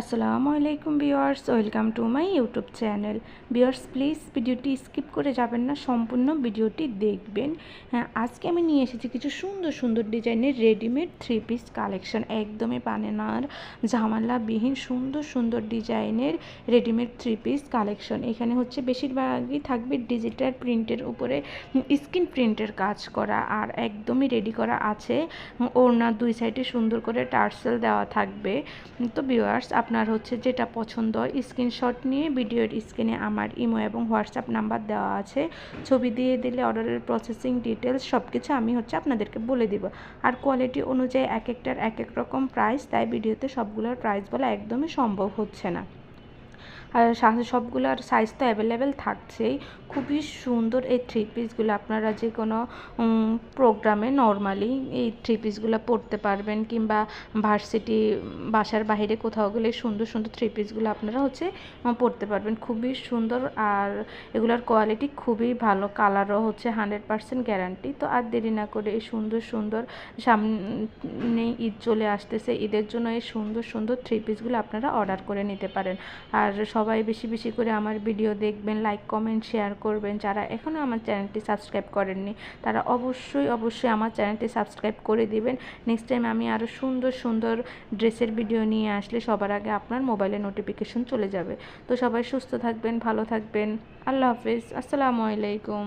আসসালামু আলাইকুম viewers, welcome to my YouTube channel. Viewers please ভিডিওটি স্কিপ করে যাবেন না, সম্পূর্ণ ভিডিওটি দেখবেন। হ্যাঁ, আজকে আমি নিয়ে এসেছি কিছু সুন্দর সুন্দর ডিজাইনের রেডিমেড 3 পিস কালেকশন, একদমই পানেনার ঝামেলাবিহীন সুন্দর সুন্দর ডিজাইনের রেডিমেড 3 পিস কালেকশন। এখানে হচ্ছে বেশিরভাগই থাকবে ডিজিটাল প্রিন্টের উপরে স্ক্রিন প্রিন্টের কাজ করা, আর একদমই রেডি করা আছে। ওড়নার দুই সাইডে সুন্দর করে টার্সেল দেওয়া থাকবে। তো ভিউয়ার্স, আপনার হচ্ছে যেটা পছন্দ স্ক্রিনশট নিয়ে ভিডিওর স্ক্রিনে আমার ইমো এবং হোয়াটসঅ্যাপ নাম্বার দেওয়া আছে, ছবি দিয়ে দিলে অর্ডারের প্রসেসিং ডিটেলস সব কিছু আমি হচ্ছে আপনাদেরকে বলে দিব। আর কোয়ালিটি অনুযায়ী এক একটার এক এক রকম প্রাইস, তাই ভিডিওতে সবগুলোর প্রাইস বলা একদমই সম্ভব হচ্ছে না। আর সবগুলোর সাইজ তো অ্যাভেলেবেল থাকছেই। খুবই সুন্দর এই 3 পিসগুলো, আপনারা যে কোনো প্রোগ্রামে নর্মালি এই 3 পিসগুলো পরতে পারবেন, কিংবা ভার্সিটি বাসার বাইরে কোথাও গেলে সুন্দর সুন্দর 3 পিসগুলো আপনারা হচ্ছে পরতে পারবেন। খুবই সুন্দর, আর এগুলোর কোয়ালিটি খুবই ভালো, কালারও হচ্ছে 100% গ্যারান্টি। তো আর দেরি না করে এই সুন্দর সুন্দর, সামনে ঈদ চলে আসতেছে, ঈদের জন্য এই সুন্দর সুন্দর 3 পিসগুলো আপনারা অর্ডার করে নিতে পারেন। আর সবাই বেশি বেশি করে আমার ভিডিও দেখবেন, লাইক কমেন্ট শেয়ার করবেন। যারা এখনও আমার চ্যানেলটি সাবস্ক্রাইব করেননি তারা অবশ্যই অবশ্যই আমার চ্যানেলটি সাবস্ক্রাইব করে দিবেন। নেক্সট টাইম আমি আরও সুন্দর সুন্দর ড্রেসের ভিডিও নিয়ে আসলে সবার আগে আপনার মোবাইলে নোটিফিকেশন চলে যাবে। তো সবাই সুস্থ থাকবেন, ভালো থাকবেন। আল্লাহ হাফিজ, আসসালামু আলাইকুম।